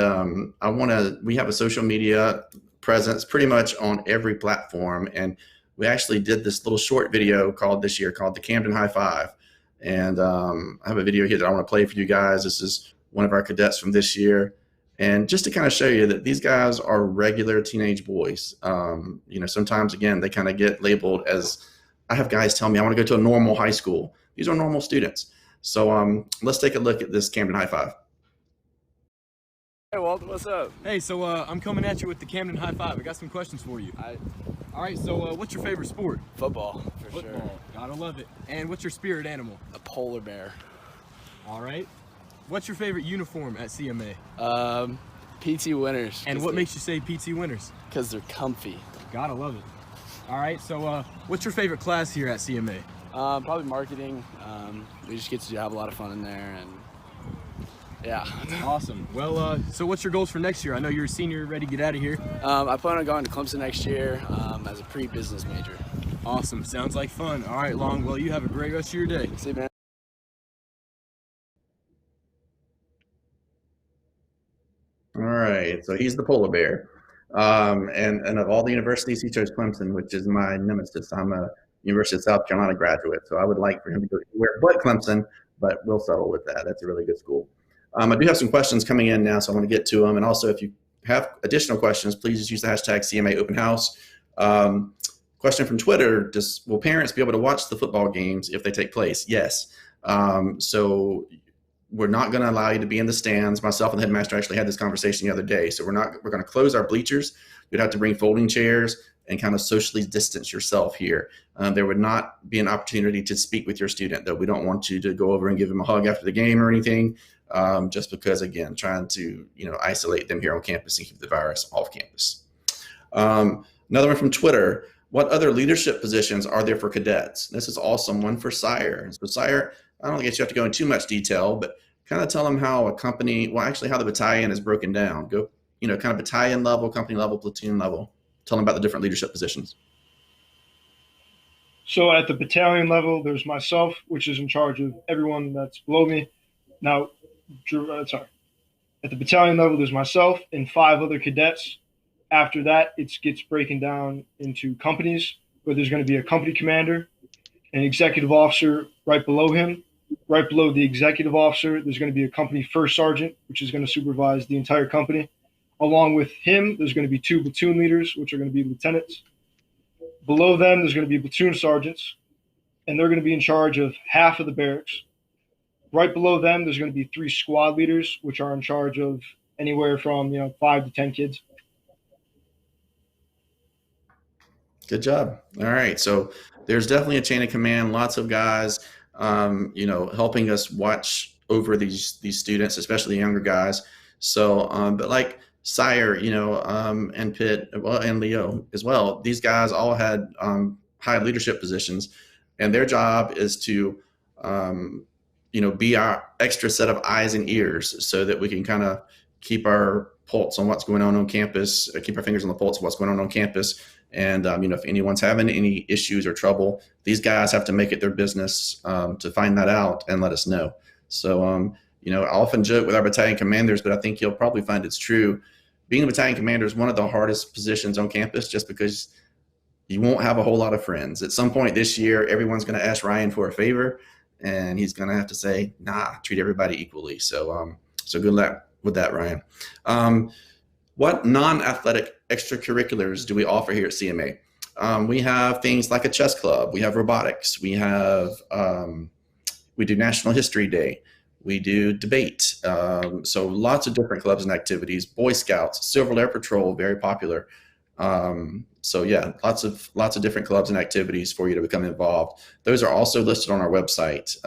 we have a social media presence pretty much on every platform. And we actually did this little short video this year called the Camden High Five. And I have a video here that I want to play for you guys. This is one of our cadets from this year. And just to kind of show you that these guys are regular teenage boys. You know, sometimes, again, they kind of get labeled as, I have guys tell me, I want to go to a normal high school. These are normal students. So let's take a look at this Camden High Five. Hey, Walt, what's up? Hey, so I'm coming at you with the Camden High Five. I got some questions for you. All right, so what's your favorite sport? Football, for Football. sure. Gotta love it. And what's your spirit animal? A polar bear. All right. What's your favorite uniform at CMA? PT Winners. And what makes you say PT Winners? Because they're comfy. Gotta love it. All right, so what's your favorite class here at CMA? Probably marketing. We just get to have a lot of fun in there, and yeah. Awesome. Well, so what's your goals for next year? I know you're a senior, ready to get out of here. I plan on going to Clemson next year as a pre-business major. Awesome. Sounds like fun. All right, Long. Well, you have a great rest of your day. See you, man. All right, so he's the polar bear. And of all the universities, he chose Clemson, which is my nemesis. I'm a University of South Carolina graduate, so I would like for him to go anywhere but Clemson, but we'll settle with that. That's a really good school. I do have some questions coming in now, so I want to get to them. And also, if you have additional questions, please just use the hashtag CMA Open House. Question from Twitter, will parents be able to watch the football games if they take place? Yes. So we're not going to allow you to be in the stands. Myself and the headmaster actually had this conversation the other day. So we're going to close our bleachers. You'd have to bring folding chairs and kind of socially distance yourself here. There would not be an opportunity to speak with your student, though. We don't want you to go over and give them a hug after the game or anything, just because, again, trying to isolate them here on campus and keep the virus off campus. Another one from Twitter. What other leadership positions are there for cadets? This is awesome. One for Sire. So Sire, I don't guess you have to go into too much detail, but kind of tell them how a company, well, actually how the battalion is broken down. Go, kind of battalion level, company level, platoon level. Tell them about the different leadership positions. So at the battalion level, there's myself, which is in charge of everyone that's below me. Now, at the battalion level, there's myself and 5 other cadets. After that, it gets broken down into companies, where there's going to be a company commander, an executive officer right below him. Right below the executive officer, there's going to be a company first sergeant, which is going to supervise the entire company. Along with him, there's going to be 2 platoon leaders, which are going to be lieutenants. Below them, there's going to be platoon sergeants, and they're going to be in charge of half of the barracks. Right below them, there's going to be 3 squad leaders, which are in charge of anywhere from 5 to 10 kids. Good job. All right, so there's definitely a chain of command. Lots of guys, helping us watch over these students, especially the younger guys. So, but like Sire, and Pitt, well, and Leo as well. These guys all had high leadership positions, and their job is to be our extra set of eyes and ears so that we can kind of keep our pulse on what's going on campus, keep our fingers on the pulse of what's going on campus. And, if anyone's having any issues or trouble, these guys have to make it their business to find that out and let us know. So, I often joke with our battalion commanders, but I think you'll probably find it's true. Being a battalion commander is one of the hardest positions on campus just because you won't have a whole lot of friends. At some point this year, everyone's going to ask Ryan for a favor, and he's going to have to say, nah, treat everybody equally. So, so good luck with that, Ryan. What non-athletic extracurriculars do we offer here at CMA? We have things like a chess club. We have robotics. We do National History Day. We do debate. So lots of different clubs and activities. Boy Scouts, Silver Air Patrol, very popular. So yeah, lots of different clubs and activities for you to become involved. Those are also listed on our website.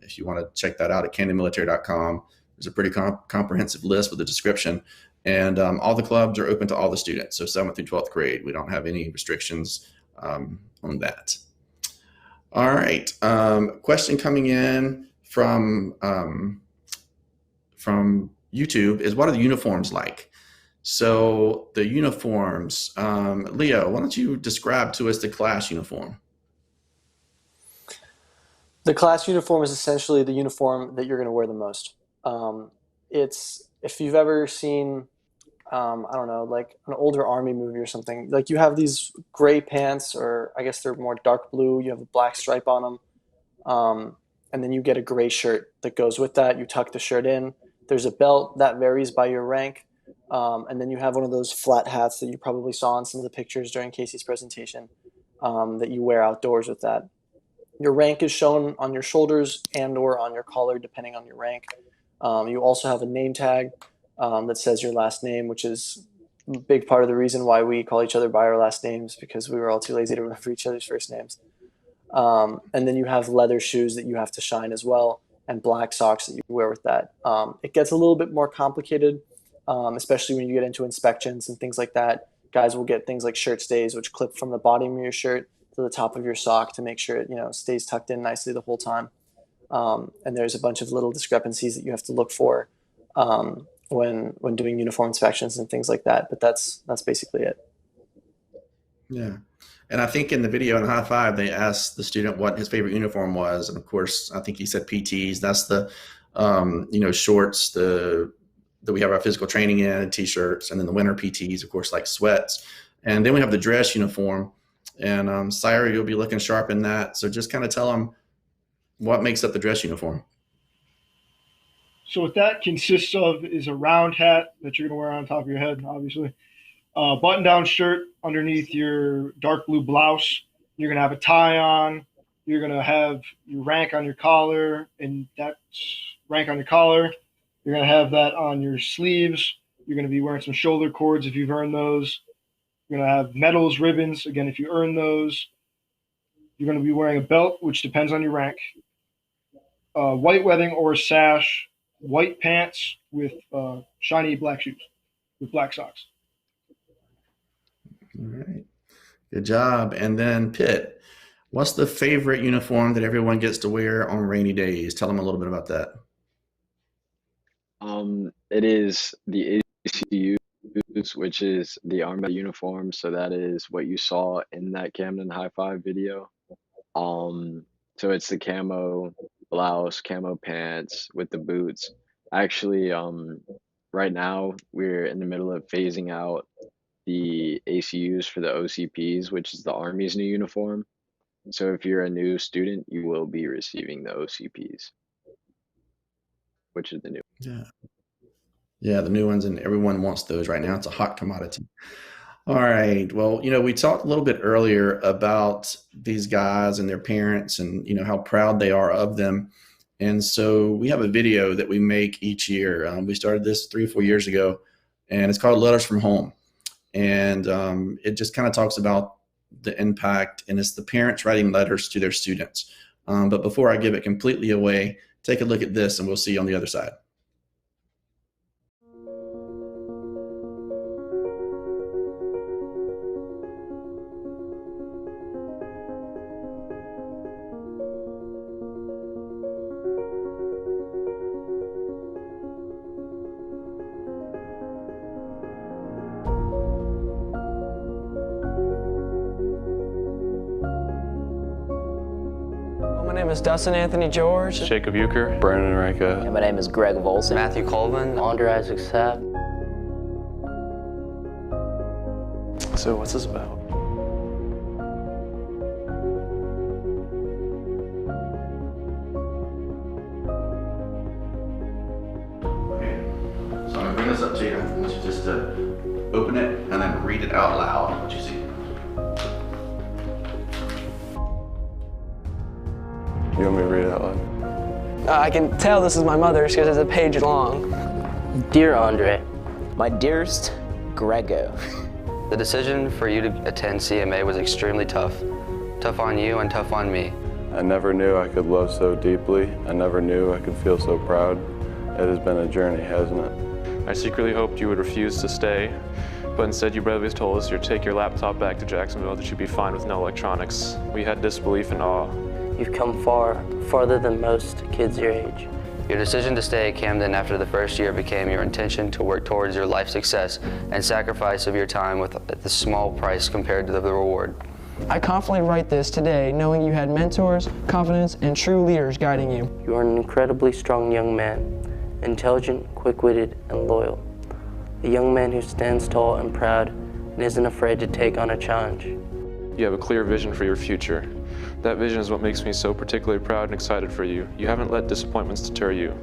If you want to check that out at camdenmilitary.com, there's a pretty comprehensive list with a description. And all the clubs are open to all the students. So 7th through 12th grade, we don't have any restrictions on that. All right. Question coming in from YouTube is, what are the uniforms like? So the uniforms, Leo, why don't you describe to us the class uniform? The class uniform is essentially the uniform that you're going to wear the most. It's, if you've ever seen, I don't know, like an older Army movie or something, like you have these gray pants, or I guess they're more dark blue. You have a black stripe on them. And then you get a gray shirt that goes with that. You tuck the shirt in. There's a belt that varies by your rank. And then you have one of those flat hats that you probably saw in some of the pictures during Casey's presentation, that you wear outdoors with that. Your rank is shown on your shoulders and or on your collar, depending on your rank. You also have a name tag that says your last name, which is a big part of the reason why we call each other by our last names, because we were all too lazy to remember each other's first names. And then you have leather shoes that you have to shine as well, and black socks that you wear with that. It gets a little bit more complicated, especially when you get into inspections and things like that. Guys will get things like shirt stays, which clip from the bottom of your shirt to the top of your sock to make sure it stays tucked in nicely the whole time. And there's a bunch of little discrepancies that you have to look for when doing uniform inspections and things like that. But that's basically it. Yeah. And I think in the video in High Five, they asked the student what his favorite uniform was. And of course, I think he said PTs. That's the, shorts, that we have our physical training in, and t-shirts, and then the winter PTs, of course, like sweats. And then we have the dress uniform. And Sire, you'll be looking sharp in that. So just kind of tell them what makes up the dress uniform. So what that consists of is a round hat that you're going to wear on top of your head, obviously. Button-down shirt underneath your dark blue blouse. You're going to have a tie on. You're going to have your rank on your collar, and that's rank on your collar. You're going to have that on your sleeves. You're going to be wearing some shoulder cords if you've earned those. You're going to have medals, ribbons, again, if you earn those. You're going to be wearing a belt, which depends on your rank. White webbing or a sash. White pants with shiny black shoes with black socks. All right. Good job. And then Pitt, what's the favorite uniform that everyone gets to wear on rainy days? Tell them a little bit about that. It is the ACUs, which is the Army uniform. So that is what you saw in that Camden High Five video. So it's the camo blouse, camo pants with the boots. Actually, right now we're in the middle of phasing out the ACUs for the OCPs, which is the Army's new uniform. So if you're a new student, you will be receiving the OCPs, which is the new. Yeah, the new ones, and everyone wants those right now. It's a hot commodity. All right. Well, we talked a little bit earlier about these guys and their parents and, how proud they are of them. And so we have a video that we make each year. We started this 3 or 4 years ago, and it's called Letters from Home. And it just kind of talks about the impact, and it's the parents writing letters to their students. But before I give it completely away, take a look at this, and we'll see you on the other side. name is Dustin Anthony George. Jacob Euchre. Brandon Ranka. And my name is Greg Volson. Matthew Colvin. Andre Isaac Sapp. So what's this about? So I'm going to bring this up to you. I want you just to open it and then read it out loud, what you see. You want me to read it out loud? I can tell this is my mother's because it's a page long. Dear Andre, my dearest Grego. The decision for you to attend CMA was extremely tough. Tough on you and tough on me. I never knew I could love so deeply. I never knew I could feel so proud. It has been a journey, hasn't it? I secretly hoped you would refuse to stay, but instead you bravely told us you'd take your laptop back to Jacksonville, that you'd be fine with no electronics. We had disbelief and awe. you've come far, farther than most kids your age. Your decision to stay at Camden after the first year became your intention to work towards your life success and sacrifice of your time with the small price compared to the reward. I confidently write this today knowing you had mentors, confidence, and true leaders guiding you. You are an incredibly strong young man, intelligent, quick-witted, and loyal. A young man who stands tall and proud and isn't afraid to take on a challenge. You have a clear vision for your future. That vision is what makes me so particularly proud and excited for you. You haven't let disappointments deter you.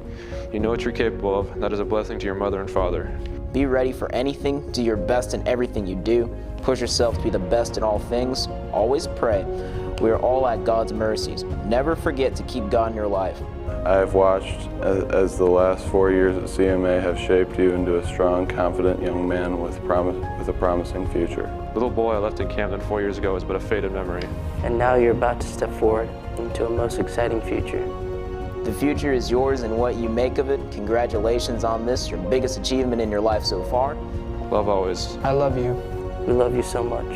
You know what you're capable of, and that is a blessing to your mother and father. Be ready for anything, do your best in everything you do, push yourself to be the best in all things, always pray. We are all at God's mercies. Never forget to keep God in your life. I have watched as the last 4 years at CMA have shaped you into a strong, confident young man with a promising future. Little boy I left in Camden 4 years ago is but a faded memory. And now you're about to step forward into a most exciting future. The future is yours and what you make of it. Congratulations on this, your biggest achievement in your life so far. Love always. I love you. We love you so much.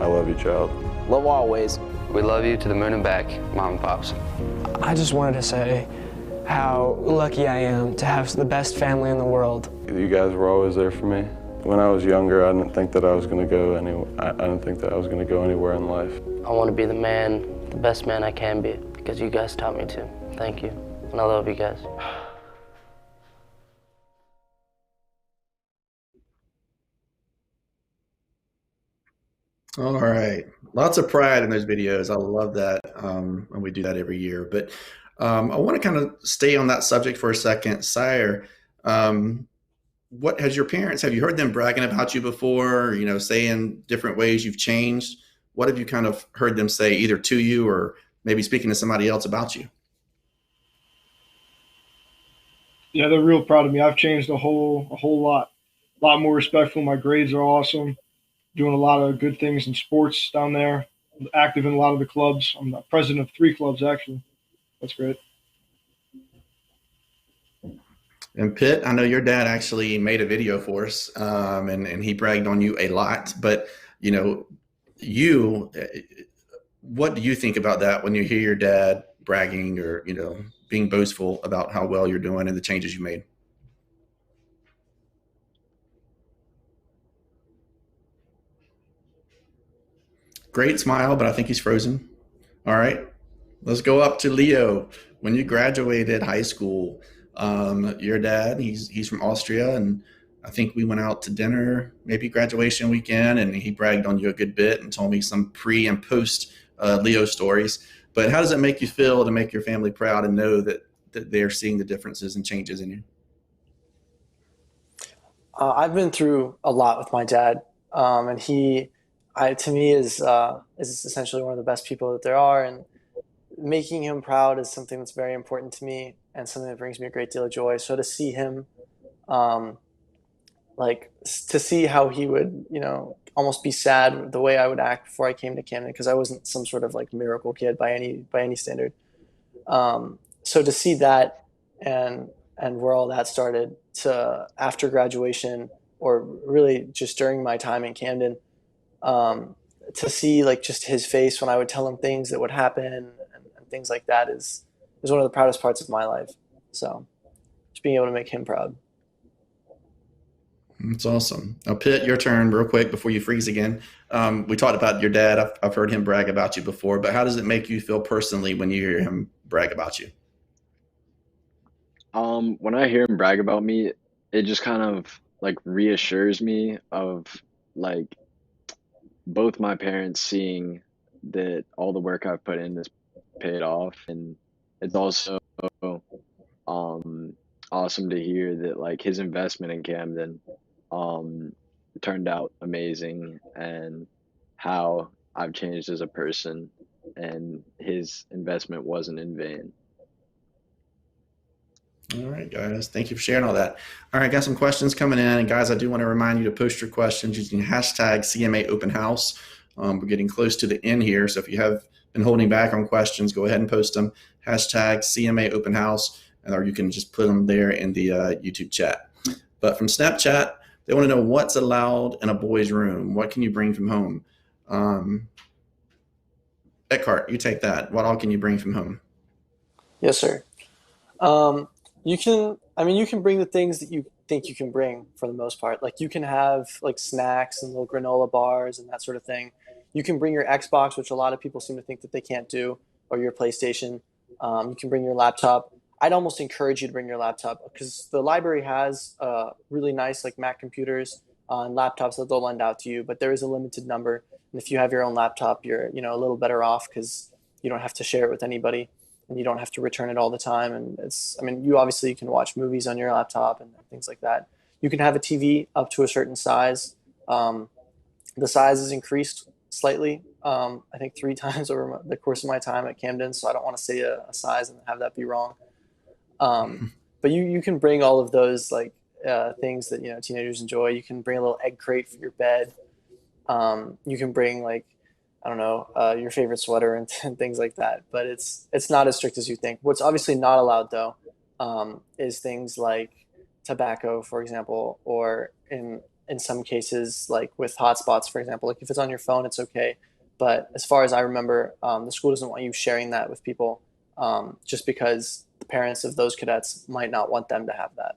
I love you, child. Love always. We love you to the moon and back, Mom and Pops. I just wanted to say how lucky I am to have the best family in the world. You guys were always there for me. When I was younger, I didn't think that I was going to go anywhere. I didn't think that I was going to go anywhere in life. I want to be the man, the best man I can be, because you guys taught me to. Thank you, and I love you guys. All right. Lots of pride in those videos. I love that. And we do that every year. But I want to kind of stay on that subject for a second. Sire, what has your parents, have you heard them bragging about you before, you know, saying different ways you've changed? What have you kind of heard them say either to you or maybe speaking to somebody else about you? Yeah, they're real proud of me. I've changed a whole lot. A lot more respectful. My grades are awesome. Doing a lot of good things in sports down there. I'm active in a lot of the clubs. I'm the president of 3 clubs, actually. That's great. And Pitt, I know your dad actually made a video for us, and he bragged on you a lot. But, you know, what do you think about that when you hear your dad bragging or, you know, being boastful about how well you're doing and the changes you made? Great smile, but I think he's frozen. All right, let's go up to Leo. When you graduated high school, your dad, he's from Austria, and I think we went out to dinner, maybe graduation weekend, and he bragged on you a good bit and told me some pre and post Leo stories. But how does it make you feel to make your family proud and know that they're seeing the differences and changes in you? I've been through a lot with my dad, and to me is essentially one of the best people that there are, and making him proud is something that's very important to me and something that brings me a great deal of joy. So to see him, to see how he would, you know, almost be sad the way I would act before I came to Camden, because I wasn't some sort of like miracle kid by any standard. So to see that and where all that started to after graduation, or really just during my time in Camden, to see like just his face when I would tell him things that would happen and things like that is one of the proudest parts of my life. So just being able to make him proud. That's awesome. Now, Pitt, your turn real quick before you freeze again. We talked about your dad. I've heard him brag about you before, but how does it make you feel personally when you hear him brag about you? When I hear him brag about me, it just kind of like reassures me of like both my parents seeing that all the work I've put in is paid off, and it's also um awesome to hear that like his investment in Camden um turned out amazing, and how I've changed as a person, and his investment wasn't in vain. All right, guys. Thank you for sharing all that. All right, got some questions coming in. And guys, I do want to remind you to post your questions using hashtag CMA Open House. We're getting close to the end here. So if you have been holding back on questions, go ahead and post them. Hashtag CMA Open House, or you can just put them there in the YouTube chat. But from Snapchat, they want to know what's allowed in a boy's room. What can you bring from home? Eckhart, you take that. What all can you bring from home? Yes, sir. You can bring the things that you think you can bring for the most part. Like you can have like snacks and little granola bars and that sort of thing. You can bring your Xbox, which a lot of people seem to think that they can't do, or your PlayStation. You can bring your laptop. I'd almost encourage you to bring your laptop because the library has really nice like Mac computers and laptops that they'll lend out to you, but there is a limited number. And if you have your own laptop, you're a little better off because you don't have to share it with anybody. And you don't have to return it all the time. And you obviously can watch movies on your laptop and things like that. You can have a TV up to a certain size. The size is increased slightly, I think 3 times over the course of my time at Camden. So I don't want to say a size and have that be wrong. But you can bring all of those like things that teenagers enjoy. You can bring a little egg crate for your bed. You can bring like, I don't know, your favorite sweater and things like that. But it's not as strict as you think. What's obviously not allowed though is things like tobacco, for example, or in some cases like with hotspots, for example. Like if it's on your phone, it's okay. But as far as I remember, the school doesn't want you sharing that with people just because the parents of those cadets might not want them to have that.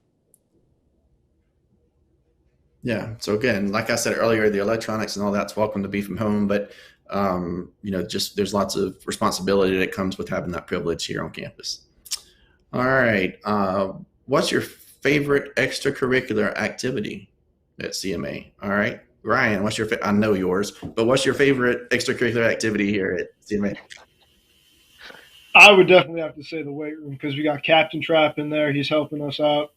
Yeah. So again, like I said earlier, the electronics and all that's welcome to be from home, but just there's lots of responsibility that comes with having that privilege here on campus. All right. What's your favorite extracurricular activity at CMA? All right. Ryan, what's your, I know yours, but what's your favorite extracurricular activity here at CMA? I would definitely have to say the weight room because we got Captain Trap in there. He's helping us out.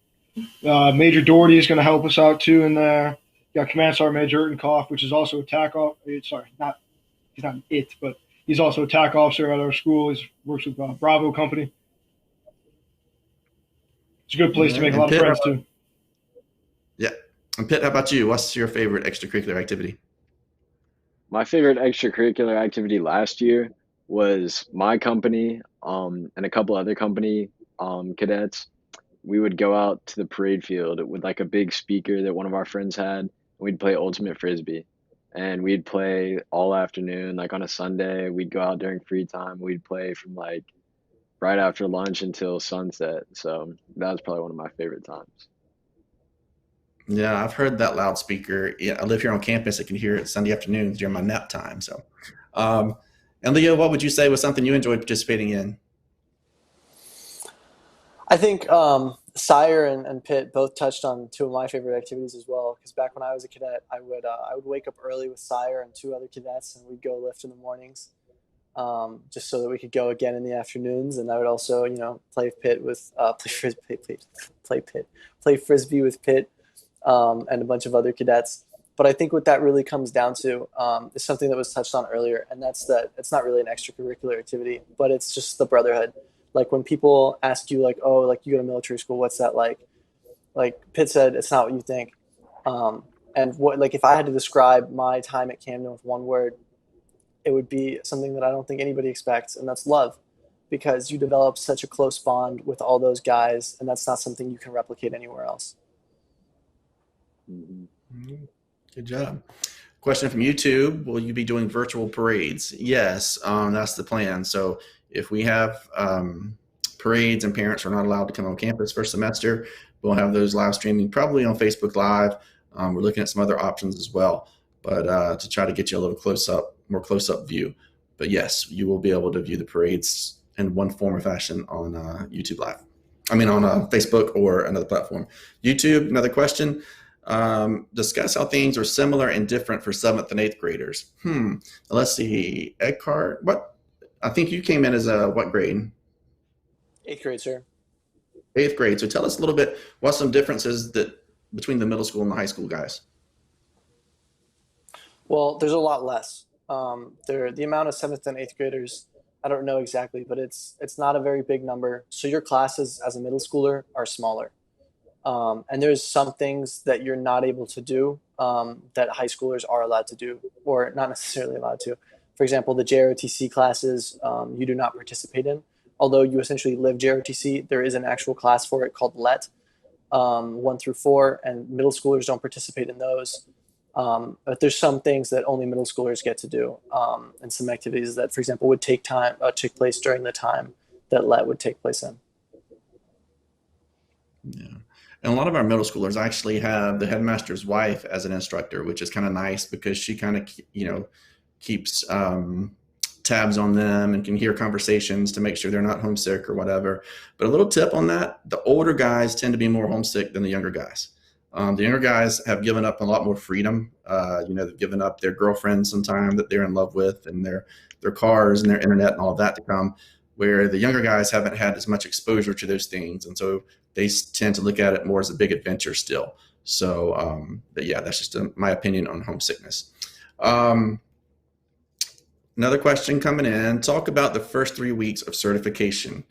Major Doherty is going to help us out too in there. We got Command Sergeant Major Urtenkoff, which is also a TAC officer. Sorry, he's not it, but he's also a TAC officer at our school. He works with Bravo Company. It's a good place to make a lot of friends too. Yeah. And Pitt, how about you? What's your favorite extracurricular activity? My favorite extracurricular activity last year was my company and a couple other company cadets. We would go out to the parade field with like a big speaker that one of our friends had, and we'd play ultimate frisbee. And we'd play all afternoon, like on a Sunday. We'd go out during free time. We'd play from like right after lunch until sunset. So that was probably one of my favorite times. Yeah, I've heard that loudspeaker. Yeah, I live here on campus. I can hear it Sunday afternoons during my nap time. So, and Leo, what would you say was something you enjoyed participating in? I think Sire and Pitt both touched on 2 of my favorite activities as well. Because back when I was a cadet, I would wake up early with Sire and 2 other cadets, and we'd go lift in the mornings, just so that we could go again in the afternoons. And I would also, play Pitt with play frisbee with Pitt and a bunch of other cadets. But I think what that really comes down to is something that was touched on earlier, and that's that it's not really an extracurricular activity, but it's just the brotherhood. Like when people ask you like, oh, like you go to military school, what's that like? Like Pitt said, it's not what you think. And what, like if I had to describe my time at Camden with one word, it would be something that I don't think anybody expects, and that's love. Because you develop such a close bond with all those guys, and that's not something you can replicate anywhere else. Good job. Question from YouTube: will you be doing virtual parades? Yes, that's the plan. So if we have parades and parents are not allowed to come on campus for semester, we'll have those live streaming probably on Facebook Live. We're looking at some other options as well, but to try to get you a little more close-up view. But yes, you will be able to view the parades in one form or fashion on YouTube Live. I mean, on Facebook or another platform. YouTube, another question. Discuss how things are similar and different for 7th and 8th graders. Let's see. Eckhart, what? I think you came in as a what grade? 8th grade, sir. 8th grade. So tell us a little bit what some differences that between the middle school and the high school guys. Well, there's a lot less. The amount of 7th and 8th graders, I don't know exactly, but it's not a very big number. So your classes as a middle schooler are smaller. And there's some things that you're not able to do that high schoolers are allowed to do, or not necessarily allowed to. For example, the JROTC classes you do not participate in. Although you essentially live JROTC, there is an actual class for it called LET, 1 through 4, and middle schoolers don't participate in those. But there's some things that only middle schoolers get to do, and some activities that, for example, would take place during the time that LET would take place in. Yeah. And a lot of our middle schoolers actually have the headmaster's wife as an instructor, which is kind of nice because she kind of, keeps tabs on them and can hear conversations to make sure they're not homesick or whatever. But a little tip on that, the older guys tend to be more homesick than the younger guys. The younger guys have given up a lot more freedom. They've given up their girlfriends sometime that they're in love with, and their cars and their internet and all of that to come, where the younger guys haven't had as much exposure to those things. And so they tend to look at it more as a big adventure still. So, but yeah, that's just my opinion on homesickness. Another question coming in, talk about the first 3 weeks of certification.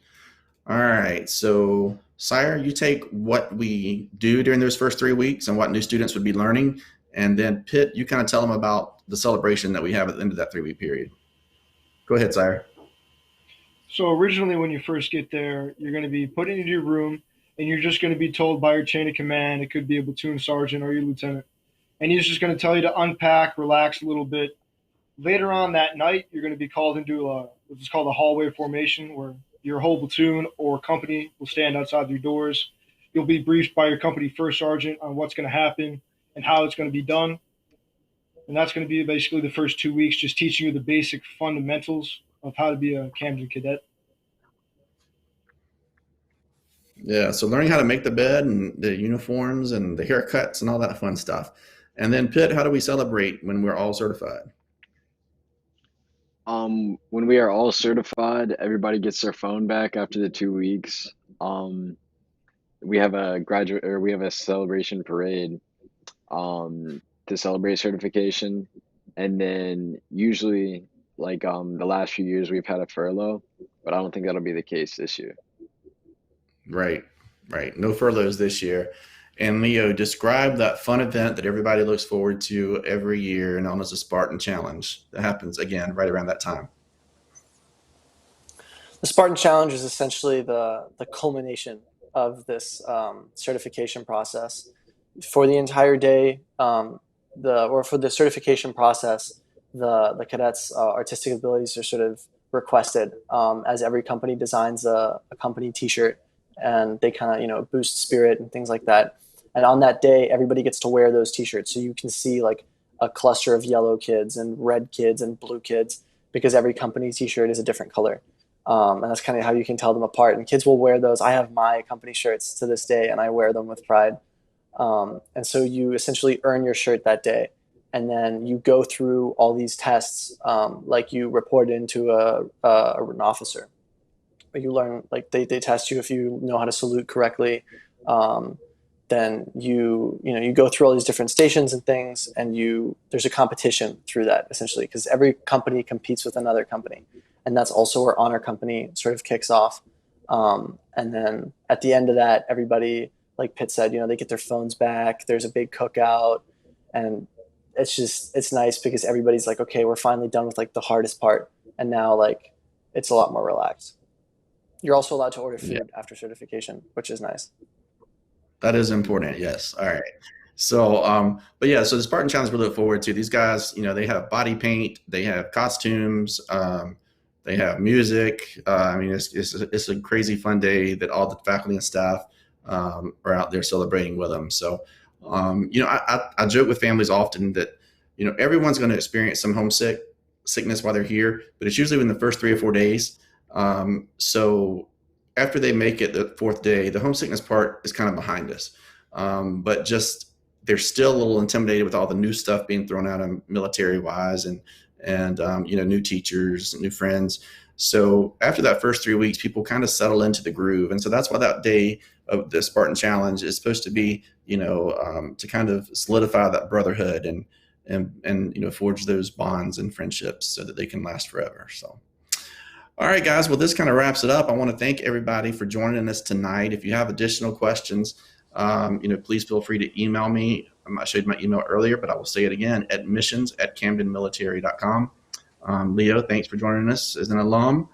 All right, so Sire, you take what we do during those first 3 weeks and what new students would be learning. And then Pitt, you kind of tell them about the celebration that we have at the end of that 3-week period. Go ahead, Sire. So originally when you first get there, you're going to be put into your room and you're just going to be told by your chain of command, it could be a platoon sergeant or your lieutenant, and he's just going to tell you to unpack, relax a little bit. Later on that night, you're going to be called into what's called a hallway formation, where your whole platoon or company will stand outside your doors. You'll be briefed by your company first sergeant on what's going to happen and how it's going to be done. And that's going to be basically the first 2 weeks, just teaching you the basic fundamentals of how to be a Camden cadet. Yeah, so learning how to make the bed and the uniforms and the haircuts and all that fun stuff. And then Pitt, how do we celebrate when we're all certified? When we are all certified, everybody gets their phone back after the 2 weeks. We have a celebration parade to celebrate certification, and then usually, like the last few years, we've had a furlough, but I don't think that'll be the case this year. Right. No furloughs this year. And Leo, describe that fun event that everybody looks forward to every year, known as the Spartan Challenge. That happens again right around that time. The Spartan Challenge is essentially the culmination of this certification process. For the entire day, for the certification process, the cadets' artistic abilities are sort of requested as every company designs a company T-shirt, and they kind of boost spirit and things like that. And on that day, everybody gets to wear those T-shirts, so you can see like a cluster of yellow kids and red kids and blue kids, because every company T-shirt is a different color. And that's kind of how you can tell them apart. And kids will wear those. I have my company shirts to this day, and I wear them with pride. And so you essentially earn your shirt that day. And then you go through all these tests, like you report into an officer. You learn, like they test you if you know how to salute correctly. Then you go through all these different stations and things, and there's a competition through that, essentially, because every company competes with another company. And that's also where Honor Company sort of kicks off. And then at the end of that, everybody, like Pitt said, they get their phones back. There's a big cookout, and it's nice because everybody's like, okay, we're finally done with like the hardest part, and now like it's a lot more relaxed. You're also allowed to order food after certification, which is nice. That is important. Yes. All right. So, but yeah, so the Spartan Challenge we look forward to. These guys, they have body paint, they have costumes, they have music. It's a crazy fun day that all the faculty and staff are out there celebrating with them. So, I joke with families often that, everyone's going to experience some sickness while they're here, but it's usually in the first 3 or 4 days. So after they make it the fourth day, the homesickness part is kind of behind us. But just they're still a little intimidated with all the new stuff being thrown at them military wise and new teachers, new friends. So after that first 3 weeks, people kind of settle into the groove. And so that's why that day of the Spartan Challenge is supposed to be, to kind of solidify that brotherhood and forge those bonds and friendships so that they can last forever. So, all right, guys, well, this kind of wraps it up. I want to thank everybody for joining us tonight. If you have additional questions, please feel free to email me. I showed my email earlier, but I will say it again, admissions@camdenmilitary.com. Leo, thanks for joining us as an alum.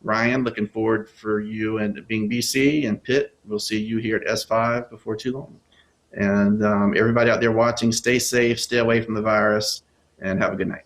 Ryan, looking forward for you and being BC. And Pitt, we'll see you here at S5 before too long. And everybody out there watching, stay safe, stay away from the virus, and have a good night.